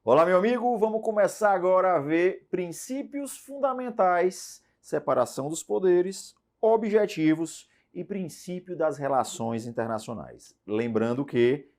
Olá, meu amigo, vamos começar agora a ver princípios fundamentais, separação dos poderes, objetivos e princípio das relações internacionais. Lembrando que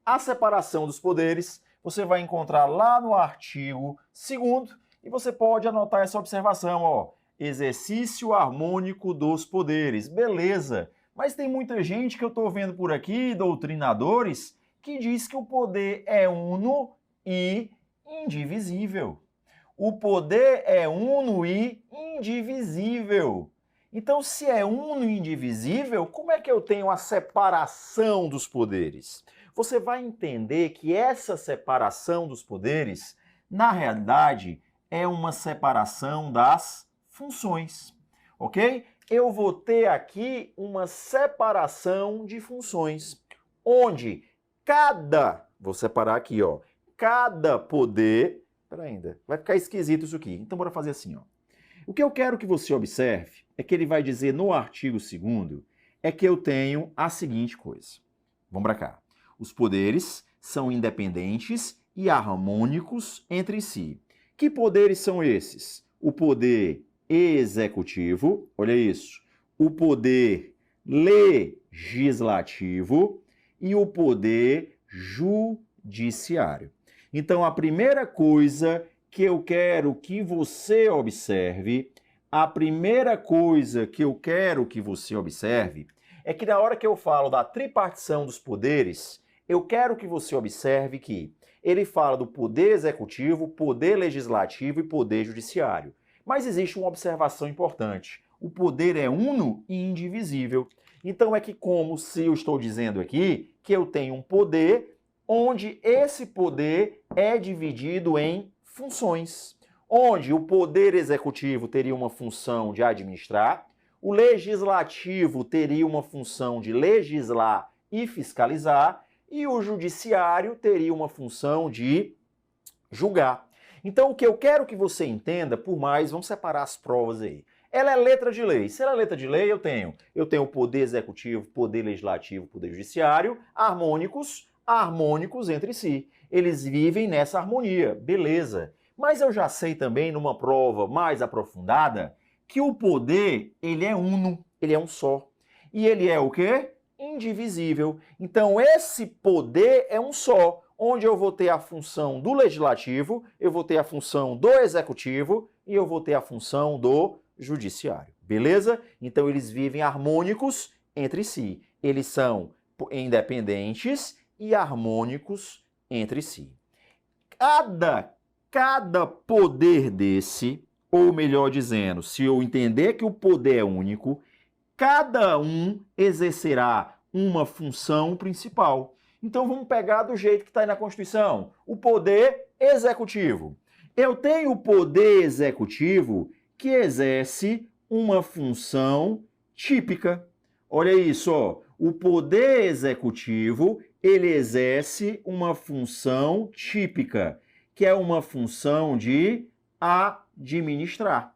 a separação dos poderes você vai encontrar lá no artigo 2º e você pode anotar essa observação, ó, exercício harmônico dos poderes. Beleza, mas tem muita gente que eu estou vendo por aqui, doutrinadores, que diz que o poder é uno e indivisível. O poder é uno e indivisível. Então, se é uno e indivisível, como é que eu tenho a separação dos poderes? Você vai entender que essa separação dos poderes, na realidade, é uma separação das funções, ok? Eu vou ter aqui uma separação de funções, onde vou separar aqui, ó, cada poder, vai ficar esquisito isso aqui, então bora fazer assim, ó. O que eu quero que você observe é que ele vai dizer no artigo 2º é que eu tenho a seguinte coisa. Vamos para cá. Os poderes são independentes e harmônicos entre si. Que poderes são esses? O poder executivo, olha isso, o poder legislativo e o poder judiciário. Então, a primeira coisa que eu quero que você observe, é que na hora que eu falo da tripartição dos poderes, eu quero que você observe que ele fala do poder executivo, poder legislativo e poder judiciário. Mas existe uma observação importante. O poder é uno e indivisível. Então é que como se eu estou dizendo aqui que eu tenho um poder onde esse poder é dividido em funções, onde o poder executivo teria uma função de administrar, o legislativo teria uma função de legislar e fiscalizar, e o judiciário teria uma função de julgar. Então, o que eu quero que você entenda, vamos separar as provas aí. Ela é letra de lei. Se ela é letra de lei, eu tenho o poder executivo, poder legislativo, poder judiciário, harmônicos entre si. Eles vivem nessa harmonia, beleza. Mas eu já sei também, numa prova mais aprofundada, que o poder, ele é uno, ele é um só. E ele é o quê? Indivisível. Então, esse poder é um só, onde eu vou ter a função do legislativo, eu vou ter a função do executivo e eu vou ter a função do judiciário. Beleza? Então, eles vivem harmônicos entre si. Eles são independentes e harmônicos entre si. Cada poder desse, ou melhor dizendo, se eu entender que o poder é único, cada um exercerá uma função principal. Então vamos pegar do jeito que está aí na Constituição. O poder executivo. Eu tenho o poder executivo que exerce uma função típica. Olha isso, ó. O poder executivo, ele exerce uma função típica, que é uma função de administrar.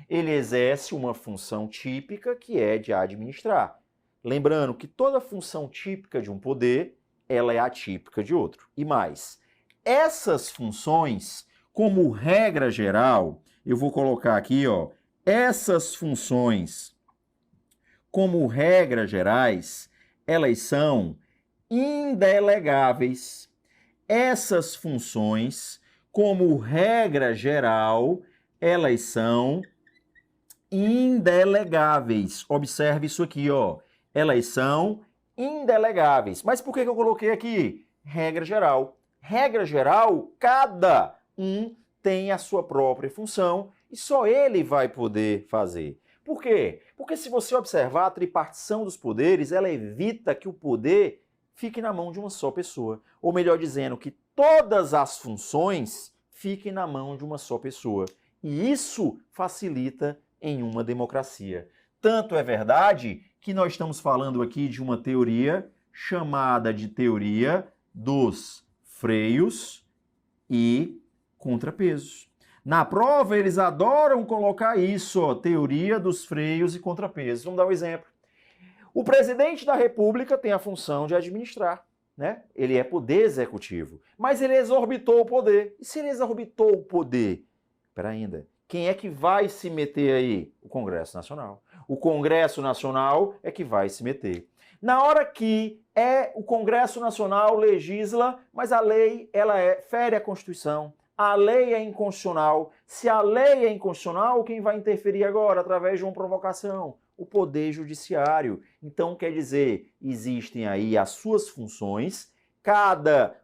Ele exerce uma função típica que é de administrar. Lembrando que toda função típica de um poder, ela é atípica de outro. E mais, essas funções, como regra geral, eu vou colocar aqui, ó, essas funções, como regra gerais, elas são indelegáveis. Essas funções, como regra geral, elas são indelegáveis. Observe isso aqui, ó. Elas são indelegáveis. Mas por que eu coloquei aqui? Regra geral. Regra geral, cada um tem a sua própria função e só ele vai poder fazer. Por quê? Porque se você observar a tripartição dos poderes, ela evita que o poder fique na mão de uma só pessoa. Ou melhor dizendo, que todas as funções fiquem na mão de uma só pessoa. E isso facilita em uma democracia. Tanto é verdade que nós estamos falando aqui de uma teoria chamada de teoria dos freios e contrapesos. Na prova, eles adoram colocar isso, ó, teoria dos freios e contrapesos. Vamos dar um exemplo. O presidente da República tem a função de administrar. né? Ele é poder executivo, mas ele exorbitou o poder. E se ele exorbitou o poder? Espera ainda. Quem é que vai se meter aí? O Congresso Nacional. O Congresso Nacional é que vai se meter. Na hora que o Congresso Nacional legisla, mas a lei fere a Constituição. A lei é inconstitucional. Se a lei é inconstitucional, quem vai interferir agora através de uma provocação? O Poder Judiciário. Então, quer dizer, existem aí as suas funções, cada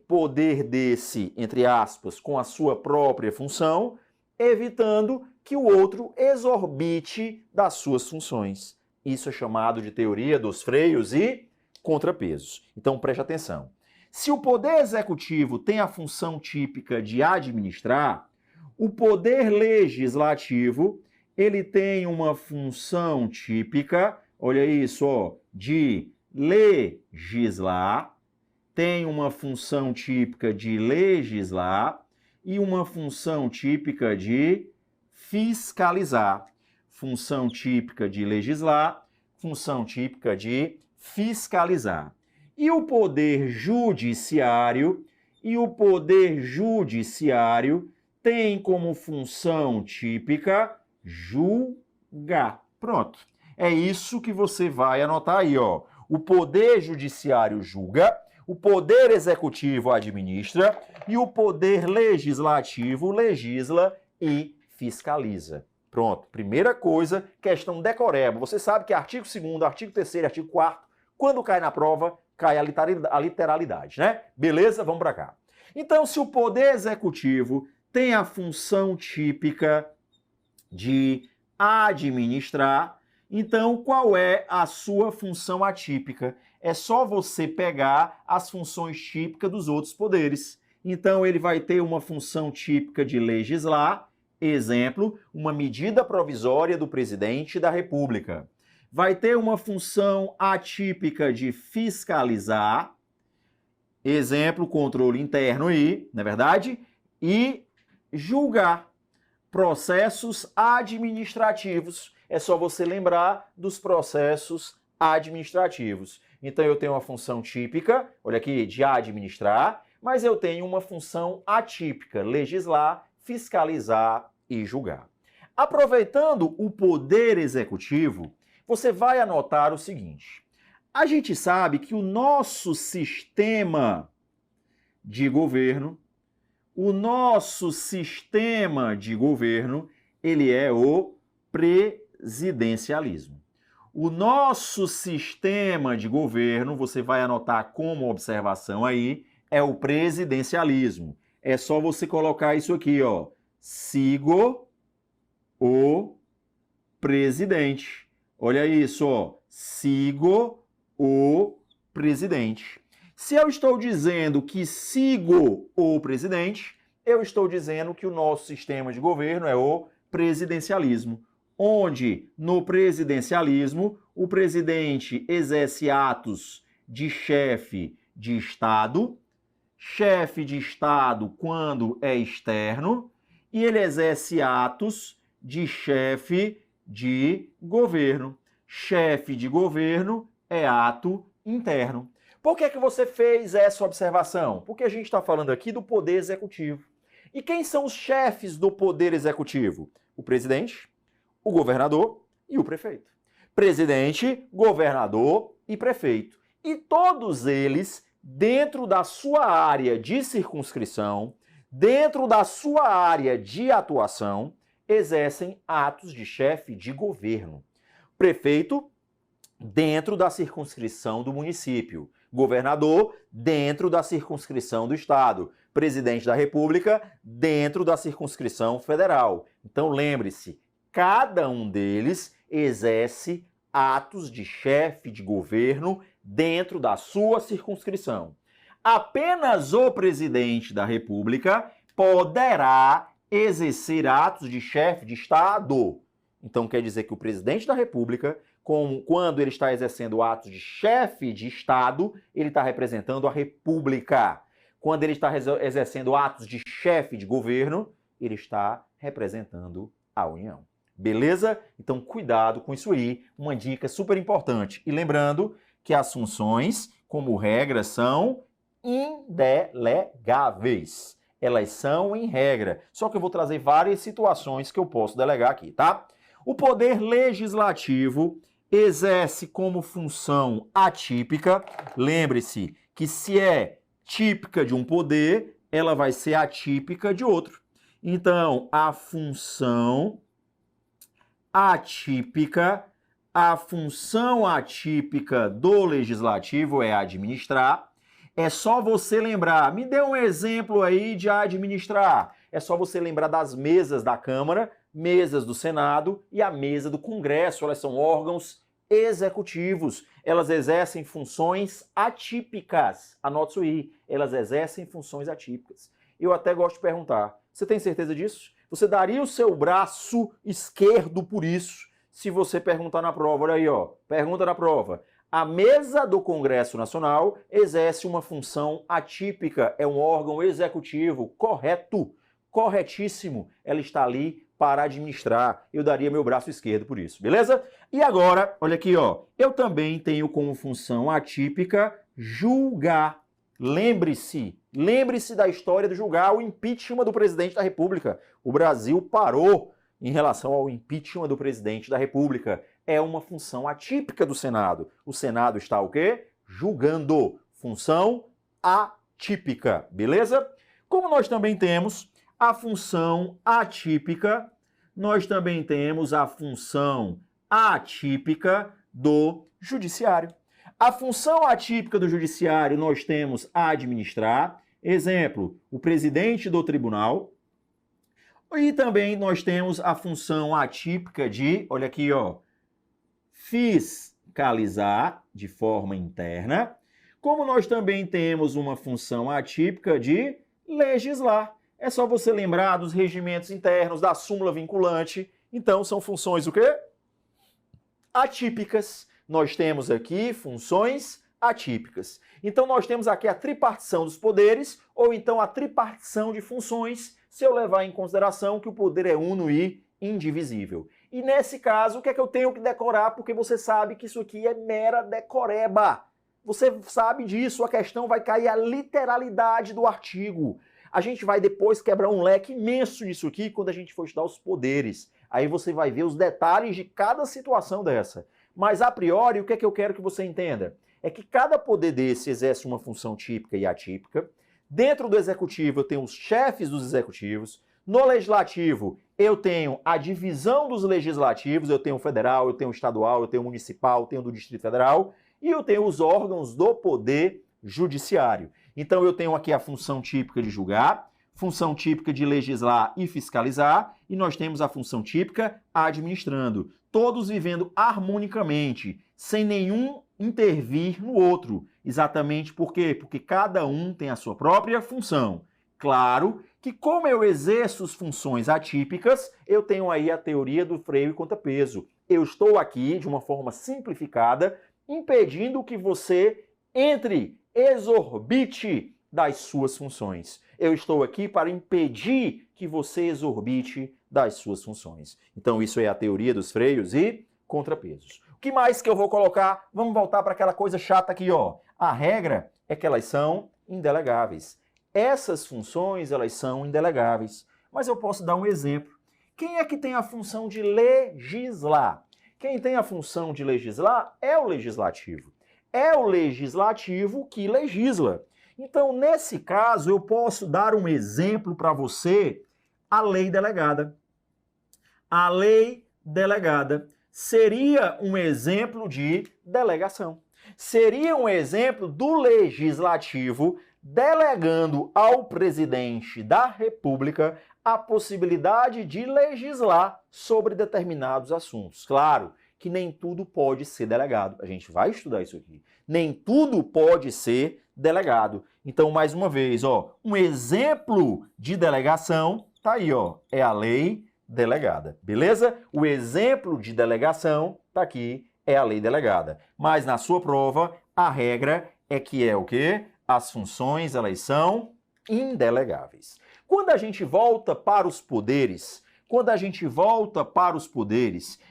poder desse, entre aspas, com a sua própria função, evitando que o outro exorbite das suas funções. Isso é chamado de teoria dos freios e contrapesos. Então, preste atenção. Se o poder executivo tem a função típica de administrar, o poder legislativo, ele tem uma função típica, olha isso, ó, de legislar, tem uma função típica de legislar e uma função típica de fiscalizar. Função típica de legislar, função típica de fiscalizar. E o poder judiciário tem como função típica julgar. Pronto. É isso que você vai anotar aí, ó. O poder judiciário julga, o poder executivo administra e o poder legislativo legisla e fiscaliza. Pronto. Primeira coisa, questão decoreba. Você sabe que artigo 2º, artigo 3º, artigo 4º, quando cai na prova, cai a literalidade, né? Beleza? Vamos para cá. Então, se o poder executivo tem a função típica de administrar, então qual é a sua função atípica? É só você pegar as funções típicas dos outros poderes. Então, ele vai ter uma função típica de legislar, exemplo, uma medida provisória do presidente da República. Vai ter uma função atípica de fiscalizar, exemplo, controle interno aí, não é verdade? E julgar processos administrativos. É só você lembrar dos processos administrativos. Então, eu tenho uma função típica, olha aqui, de administrar, mas eu tenho uma função atípica, legislar, fiscalizar e julgar. Aproveitando o poder executivo, você vai anotar o seguinte. A gente sabe que o nosso sistema de governo, ele é o presidencialismo. O nosso sistema de governo, você vai anotar como observação aí, é o presidencialismo. É só você colocar isso aqui, ó. Sigo o presidente. Olha isso, ó. Sigo o presidente. Se eu estou dizendo que sigo o presidente, eu estou dizendo que o nosso sistema de governo é o presidencialismo, onde no presidencialismo o presidente exerce atos de chefe de Estado quando é externo, e ele exerce atos de chefe de governo. Chefe de governo é ato interno. Por que você fez essa observação? Porque a gente está falando aqui do poder executivo. E quem são os chefes do poder executivo? O presidente, o governador e o prefeito. Presidente, governador e prefeito. E todos eles, dentro da sua área de circunscrição, dentro da sua área de atuação, exercem atos de chefe de governo. Prefeito, dentro da circunscrição do município. Governador, dentro da circunscrição do estado. Presidente da República, dentro da circunscrição federal. Então, lembre-se, cada um deles exerce atos de chefe de governo dentro da sua circunscrição. Apenas o presidente da República poderá exercer atos de chefe de Estado. Então, quer dizer que o presidente da República, quando ele está exercendo atos de chefe de Estado, ele está representando a República. Quando ele está exercendo atos de chefe de governo, ele está representando a União. Beleza? Então, cuidado com isso aí. Uma dica super importante. E lembrando que as funções, como regra, são indelegáveis. Elas são em regra. Só que eu vou trazer várias situações que eu posso delegar aqui, tá? O poder legislativo exerce como função atípica. Lembre-se que se é típica de um poder, ela vai ser atípica de outro. Então, a função atípica do legislativo é administrar. É só você lembrar, me dê um exemplo aí de administrar. É só você lembrar das mesas da Câmara, mesas do Senado e a mesa do Congresso. Elas são órgãos executivos. Elas exercem funções atípicas. Anote isso aí. Elas exercem funções atípicas. Eu até gosto de perguntar, você tem certeza disso? Você daria o seu braço esquerdo por isso se você perguntar na prova? Olha aí, ó. Pergunta na prova. A mesa do Congresso Nacional exerce uma função atípica, é um órgão executivo, correto, corretíssimo. Ela está ali para administrar. Eu daria meu braço esquerdo por isso, beleza? E agora, olha aqui, ó. Eu também tenho como função atípica julgar. Lembre-se da história de julgar o impeachment do presidente da República. O Brasil parou em relação ao impeachment do presidente da República. É uma função atípica do Senado. O Senado está o quê? Julgando. Função atípica, beleza? Como nós também temos a função atípica, nós também temos a função atípica do judiciário. A função atípica do judiciário nós temos administrar. Exemplo, o presidente do tribunal. E também nós temos a função atípica de, olha aqui, ó, fiscalizar de forma interna, como nós também temos uma função atípica de legislar. É só você lembrar dos regimentos internos, da súmula vinculante. Então, são funções o quê? Atípicas. Nós temos aqui funções atípicas. Então, nós temos aqui a tripartição dos poderes, ou então a tripartição de funções, se eu levar em consideração que o poder é uno e indivisível. E nesse caso, o que é que eu tenho que decorar? Porque você sabe que isso aqui é mera decoreba. Você sabe disso, a questão vai cair a literalidade do artigo. A gente vai depois quebrar um leque imenso nisso aqui quando a gente for estudar os poderes. Aí você vai ver os detalhes de cada situação dessa. Mas, a priori, o que é que eu quero que você entenda? É que cada poder desse exerce uma função típica e atípica. Dentro do executivo, eu tenho os chefes dos executivos. No legislativo, eu tenho a divisão dos legislativos, eu tenho o federal, eu tenho o estadual, eu tenho o municipal, eu tenho o do Distrito Federal, e eu tenho os órgãos do poder judiciário. Então eu tenho aqui a função típica de julgar, função típica de legislar e fiscalizar, e nós temos a função típica administrando, todos vivendo harmonicamente, sem nenhum intervir no outro. Exatamente por quê? Porque cada um tem a sua própria função. Claro que, como eu exerço as funções atípicas, eu tenho aí a teoria do freio e contrapeso. Eu estou aqui, de uma forma simplificada, impedindo que você exorbite das suas funções. Eu estou aqui para impedir que você exorbite das suas funções. Então, isso é a teoria dos freios e contrapesos. O que mais que eu vou colocar? Vamos voltar para aquela coisa chata aqui, ó. A regra é que elas são indelegáveis. Essas funções, elas são indelegáveis. Mas eu posso dar um exemplo. Quem é que tem a função de legislar? Quem tem a função de legislar é o legislativo. É o legislativo que legisla. Então, nesse caso, eu posso dar um exemplo para você, a lei delegada. A lei delegada seria um exemplo de delegação. Seria um exemplo do legislativo delegando ao presidente da República a possibilidade de legislar sobre determinados assuntos. Claro que nem tudo pode ser delegado. A gente vai estudar isso aqui. Nem tudo pode ser delegado. Então, mais uma vez, ó, um exemplo de delegação, tá aí, ó, é a lei delegada, beleza? O exemplo de delegação tá aqui, é a lei delegada. Mas na sua prova, a regra é que é o quê? As funções, elas são indelegáveis. Quando a gente volta para os poderes,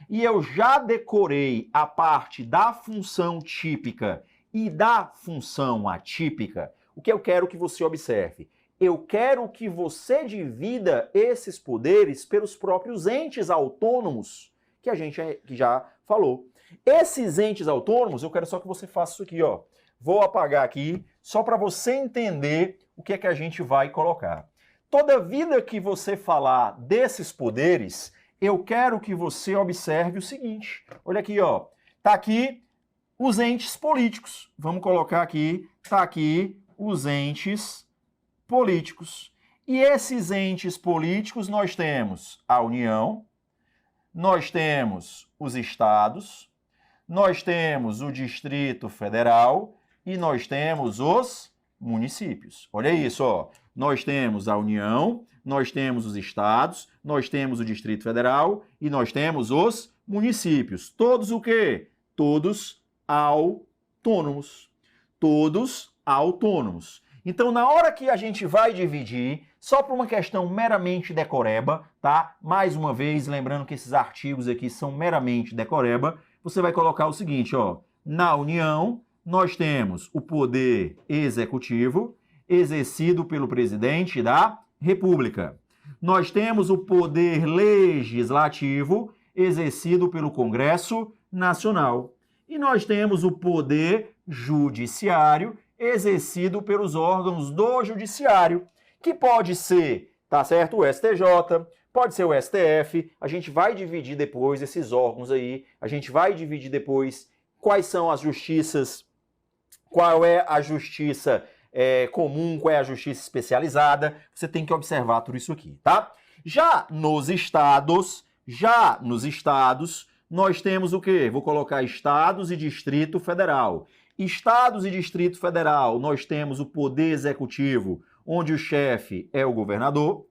e eu já decorei a parte da função típica E da função atípica, o que eu quero que você observe? Eu quero que você divida esses poderes pelos próprios entes autônomos que a gente já falou. Esses entes autônomos, eu quero só que você faça isso aqui, ó. Vou apagar aqui, só para você entender o que é que a gente vai colocar. Toda vida que você falar desses poderes, eu quero que você observe o seguinte. Olha aqui, ó. Tá aqui os entes políticos. Vamos colocar aqui, tá aqui os entes políticos. E esses entes políticos nós temos a União, nós temos os estados, nós temos o Distrito Federal e nós temos os municípios. Olha isso, ó. Nós temos a União, nós temos os estados, nós temos o Distrito Federal e nós temos os municípios. Todos o quê? Todos autônomos. Todos autônomos. Então, na hora que a gente vai dividir, só por uma questão meramente decoreba, tá? Mais uma vez, lembrando que esses artigos aqui são meramente decoreba, você vai colocar o seguinte, ó. Na União, nós temos o poder executivo, exercido pelo presidente da República. Nós temos o poder legislativo, exercido pelo Congresso Nacional. E nós temos o poder judiciário, exercido pelos órgãos do judiciário, que pode ser, tá certo, o STJ, pode ser o STF, a gente vai dividir depois esses órgãos aí, a gente vai dividir depois quais são as justiças, qual é a justiça comum, qual é a justiça especializada, você tem que observar tudo isso aqui, tá? Já nos estados, nós temos o quê? Vou colocar estados e Distrito Federal. Estados e Distrito Federal, nós temos o poder executivo, onde o chefe é o governador.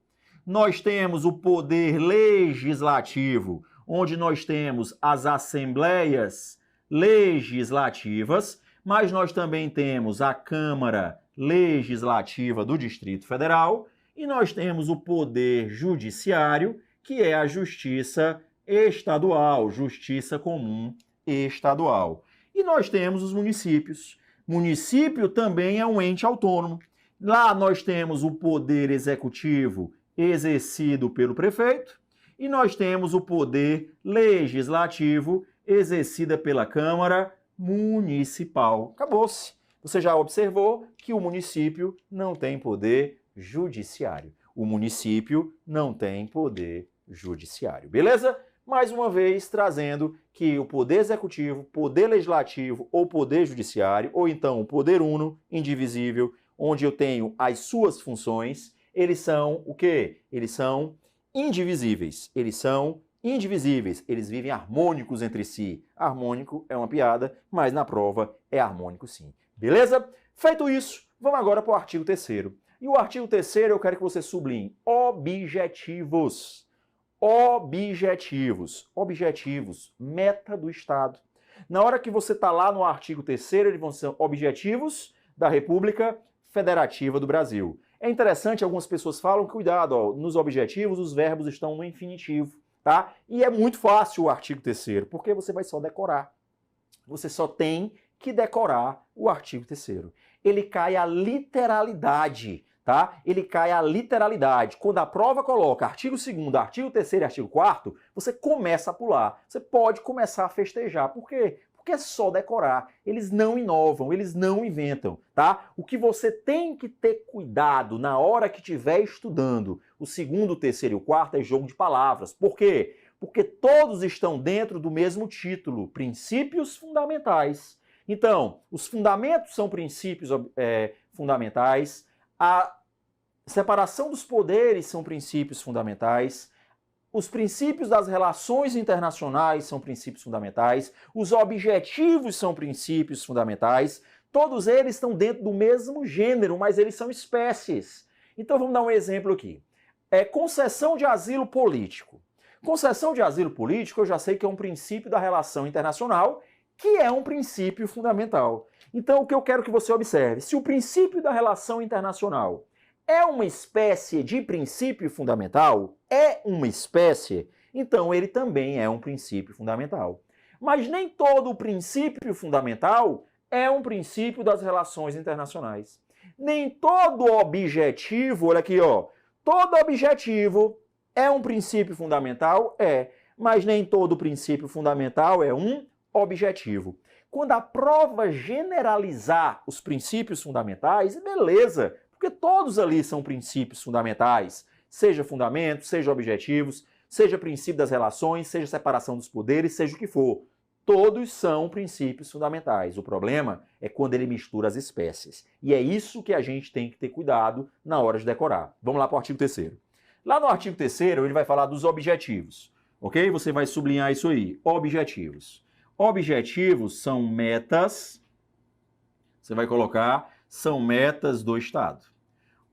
Nós temos o poder legislativo, onde nós temos as assembleias legislativas, mas nós também temos a Câmara Legislativa do Distrito Federal e nós temos o poder judiciário, que é a justiça estadual, justiça comum estadual. E nós temos os municípios. Município também é um ente autônomo. Lá nós temos o poder executivo exercido pelo prefeito e nós temos o poder legislativo exercida pela Câmara Municipal. Acabou-se. Você já observou que o município não tem poder judiciário. O município não tem poder judiciário. Beleza? Mais uma vez, trazendo que o poder executivo, poder legislativo ou poder judiciário, ou então o poder uno, indivisível, onde eu tenho as suas funções, eles são o quê? Eles são indivisíveis. Eles são indivisíveis. Eles vivem harmônicos entre si. Harmônico é uma piada, mas na prova é harmônico sim. Beleza? Feito isso, vamos agora para o artigo 3º. E o artigo 3º eu quero que você sublinhe objetivos. Objetivos, meta do Estado. Na hora que você está lá no artigo 3º, eles vão ser objetivos da República Federativa do Brasil. É interessante, algumas pessoas falam, cuidado, ó, nos objetivos os verbos estão no infinitivo, tá? E é muito fácil o artigo 3º, porque você vai só decorar. Você só tem que decorar o artigo 3º. Ele cai à literalidade, tá? Ele cai à literalidade. Quando a prova coloca artigo 2º, artigo 3º e artigo 4º, você começa a pular. Você pode começar a festejar. Por quê? Porque é só decorar. Eles não inovam, eles não inventam, tá? O que você tem que ter cuidado na hora que estiver estudando o 2º, o 3º e o 4º é jogo de palavras. Por quê? Porque todos estão dentro do mesmo título, princípios fundamentais. Então, os fundamentos são princípios fundamentais, a separação dos poderes são princípios fundamentais, os princípios das relações internacionais são princípios fundamentais, os objetivos são princípios fundamentais, todos eles estão dentro do mesmo gênero, mas eles são espécies. Então vamos dar um exemplo aqui. Concessão de asilo político. Concessão de asilo político eu já sei que é um princípio da relação internacional, que é um princípio fundamental. Então o que eu quero que você observe, se o princípio da relação internacional é uma espécie de princípio fundamental, então ele também é um princípio fundamental. Mas nem todo princípio fundamental é um princípio das relações internacionais. Nem todo objetivo, olha aqui, ó, todo objetivo é um princípio fundamental? É, mas nem todo princípio fundamental é um objetivo. Quando a prova generalizar os princípios fundamentais, beleza, porque todos ali são princípios fundamentais, seja fundamentos, seja objetivos, seja princípio das relações, seja separação dos poderes, seja o que for. Todos são princípios fundamentais. O problema é quando ele mistura as espécies. E é isso que a gente tem que ter cuidado na hora de decorar. Vamos lá para o artigo 3º. Lá no artigo 3º, ele vai falar dos objetivos. Ok? Você vai sublinhar isso aí. Objetivos. Objetivos são metas. Você vai colocar, são metas do Estado.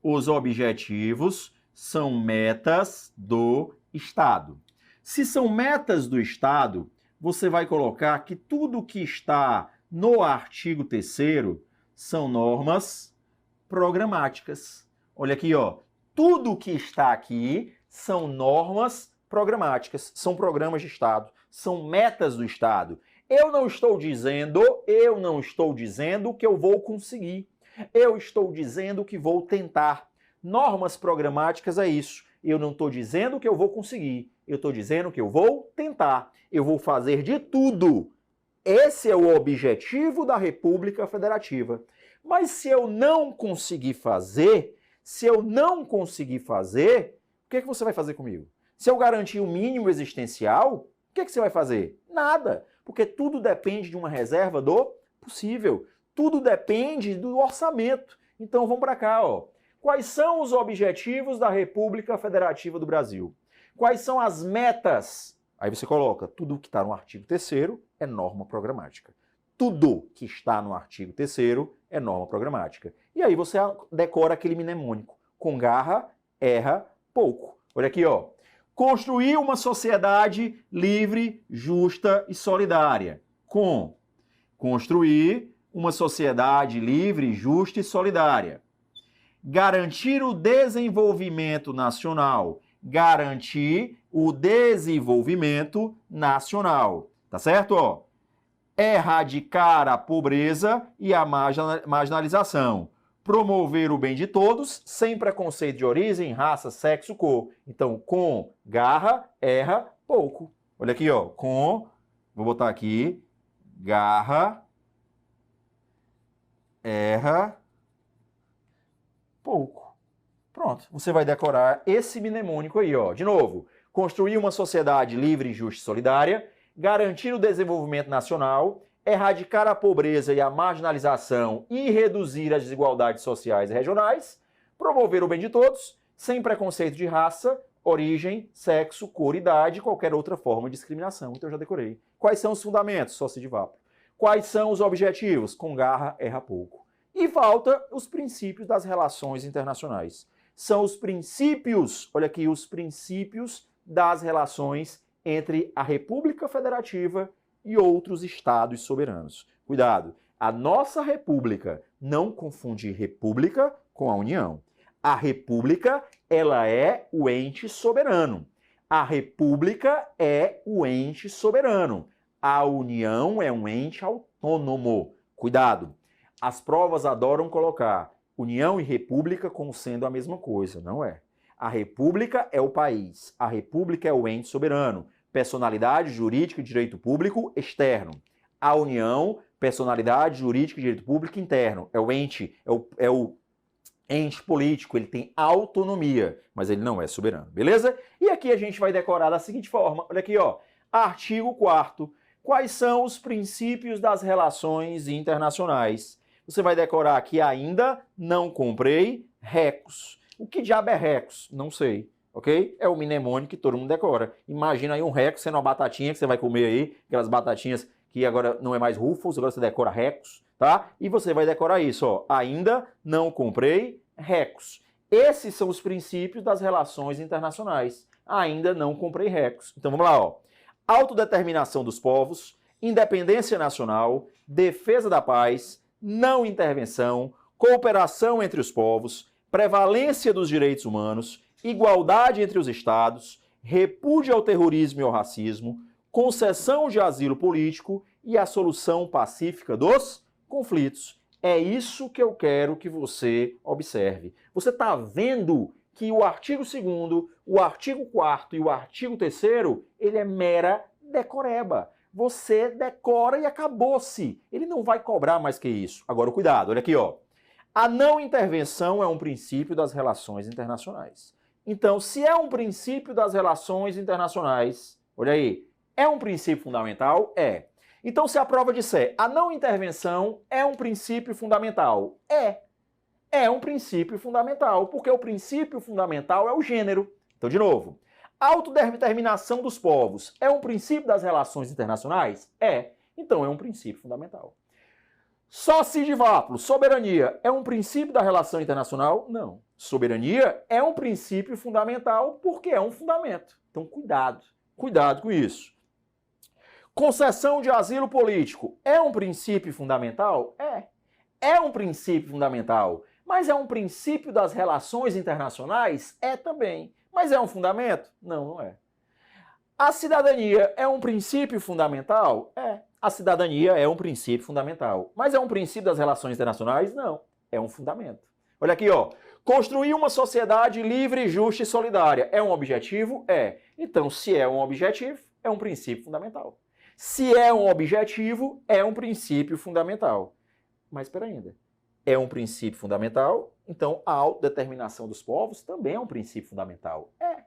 Os objetivos são metas do Estado. Se são metas do Estado, você vai colocar que tudo que está no artigo 3º são normas programáticas. Olha aqui, ó. Tudo que está aqui são normas programáticas, são programas de Estado, são metas do Estado. Eu não estou dizendo que eu vou conseguir. Eu estou dizendo que vou tentar. Normas programáticas é isso. Eu não estou dizendo que eu vou conseguir. Eu estou dizendo que eu vou tentar. Eu vou fazer de tudo. Esse é o objetivo da República Federativa. Mas se eu não conseguir fazer, o que você vai fazer comigo? Se eu garantir o mínimo existencial, o que você vai fazer? Nada. Porque tudo depende de uma reserva do possível. Tudo depende do orçamento. Então vamos para cá, ó. Quais são os objetivos da República Federativa do Brasil? Quais são as metas? Aí você coloca, tudo que está no artigo 3º é norma programática. Tudo que está no artigo 3º é norma programática. E aí você decora aquele mnemônico. Com garra, erra pouco. Olha aqui, ó. Construir uma sociedade livre, justa e solidária. Construir uma sociedade livre, justa e solidária. Garantir o desenvolvimento nacional. Garantir o desenvolvimento nacional. Tá certo? Ó. Erradicar a pobreza e a marginalização. Promover o bem de todos, sem preconceito de origem, raça, sexo, cor. Então, com garra, erra pouco. Olha aqui, ó. Vou botar aqui, garra, erra pouco. Pronto. Você vai decorar esse mnemônico aí, ó. De novo, construir uma sociedade livre, justa e solidária, garantir o desenvolvimento nacional, erradicar a pobreza e a marginalização e reduzir as desigualdades sociais e regionais, promover o bem de todos, sem preconceito de raça, origem, sexo, cor, idade e qualquer outra forma de discriminação. Então eu já decorei. Quais são os fundamentos? Sócio de Vapor. Quais são os objetivos? Com garra, erra pouco. E falta os princípios das relações internacionais. São os princípios, olha aqui, os princípios das relações entre a República Federativa e outros estados soberanos. Cuidado, a nossa república, não confundir república com a União. A república, ela é o ente soberano. A república é o ente soberano. A União é um ente autônomo. Cuidado, as provas adoram colocar União e república como sendo a mesma coisa. Não é. A república é o país. A república é o ente soberano. Personalidade jurídica e direito público externo. A União, personalidade jurídica e direito público interno. É o ente político, ele tem autonomia, mas ele não é soberano, beleza? E aqui a gente vai decorar da seguinte forma, olha aqui, ó, artigo 4º. Quais são os princípios das relações internacionais? Você vai decorar aqui ainda, não comprei, recos. O que diabo é recos? Não sei. Ok? É o mnemônico que todo mundo decora. Imagina aí um recos sendo uma batatinha que você vai comer aí, aquelas batatinhas que agora não é mais Ruffles, agora você decora recos, tá? E você vai decorar isso, ó. Ainda não comprei recos. Esses são os princípios das relações internacionais. Ainda não comprei recos. Então vamos lá, ó. Autodeterminação dos povos, independência nacional, defesa da paz, não intervenção, cooperação entre os povos, prevalência dos direitos humanos, igualdade entre os estados, repúdio ao terrorismo e ao racismo, concessão de asilo político e a solução pacífica dos conflitos. É isso que eu quero que você observe. Você está vendo que o artigo 2º, o artigo 4º e o artigo 3º, ele é mera decoreba. Você decora e acabou-se. Ele não vai cobrar mais que isso. Agora, cuidado, olha aqui, ó. A não intervenção é um princípio das relações internacionais. Então, se é um princípio das relações internacionais, olha aí, é um princípio fundamental? É. Então, se a prova disser a não intervenção é um princípio fundamental, é um princípio fundamental, porque o princípio fundamental é o gênero. Então, de novo, autodeterminação dos povos é um princípio das relações internacionais? É. Então, é um princípio fundamental. Sócio de váculo, soberania, é um princípio da relação internacional? Não. Soberania é um princípio fundamental porque é um fundamento. Então, cuidado com isso. Concessão de asilo político é um princípio fundamental? É um princípio fundamental. Mas é um princípio das relações internacionais? É também. Mas é um fundamento? Não, não é. A cidadania é um princípio fundamental? É. A cidadania é um princípio fundamental. Mas é um princípio das relações internacionais? Não. É um fundamento. Olha aqui, ó. Construir uma sociedade livre, justa e solidária é um objetivo? É. Então, se é um objetivo, é um princípio fundamental. Se é um objetivo, é um princípio fundamental. Mas espera ainda. É um princípio fundamental, então a autodeterminação dos povos também é um princípio fundamental. É.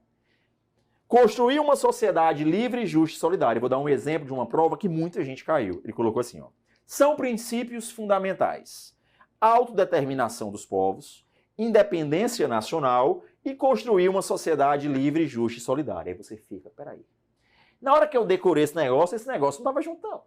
Construir uma sociedade livre, justa e solidária. Vou dar um exemplo de uma prova que muita gente caiu. Ele colocou assim, ó. São princípios fundamentais. Autodeterminação dos povos, independência nacional e construir uma sociedade livre, justa e solidária. Aí você fica, peraí. Na hora que eu decorei esse negócio não estava junto, não.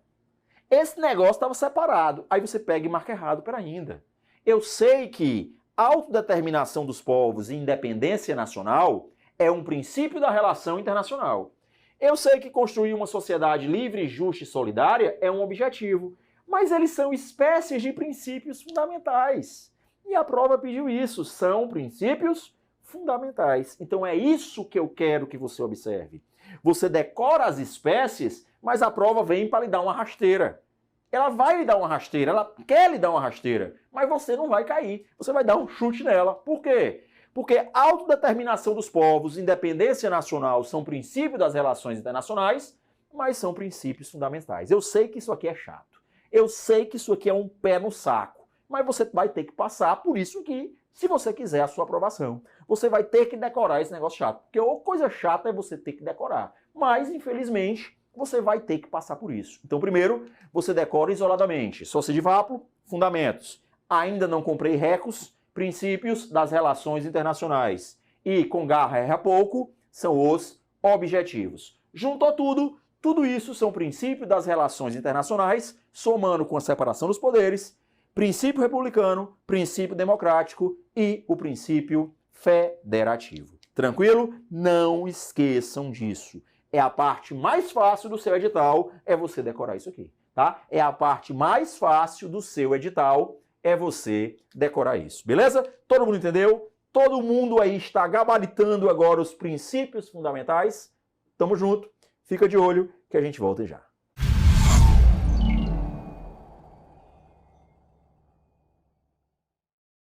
Esse negócio estava separado. Aí você pega e marca errado para ainda. Eu sei que autodeterminação dos povos e independência nacional é um princípio da relação internacional. Eu sei que construir uma sociedade livre, justa e solidária é um objetivo, mas eles são espécies de princípios fundamentais. E a prova pediu isso, são princípios fundamentais. Então é isso que eu quero que você observe. Você decora as espécies, mas a prova vem para lhe dar uma rasteira. Ela vai lhe dar uma rasteira, ela quer lhe dar uma rasteira, mas você não vai cair, você vai dar um chute nela. Por quê? Porque autodeterminação dos povos, independência nacional são princípios das relações internacionais, mas são princípios fundamentais. Eu sei que isso aqui é chato, eu sei que isso aqui é um pé no saco, mas você vai ter que passar por isso aqui, se você quiser a sua aprovação. Você vai ter que decorar esse negócio chato, porque a coisa chata é você ter que decorar, mas infelizmente você vai ter que passar por isso. Então primeiro, você decora isoladamente. Sócio de vácuo, fundamentos. Ainda não comprei recos, princípios das relações internacionais. E com garra erra pouco, são os objetivos. Juntou tudo, tudo isso são princípios das relações internacionais, somando com a separação dos poderes, princípio republicano, princípio democrático e o princípio federativo. Tranquilo? Não esqueçam disso. É a parte mais fácil do seu edital, é você decorar isso aqui, tá? É a parte mais fácil do seu edital, é você decorar isso, beleza? Todo mundo entendeu? Todo mundo aí está gabaritando agora os princípios fundamentais? Tamo junto, fica de olho que a gente volta já.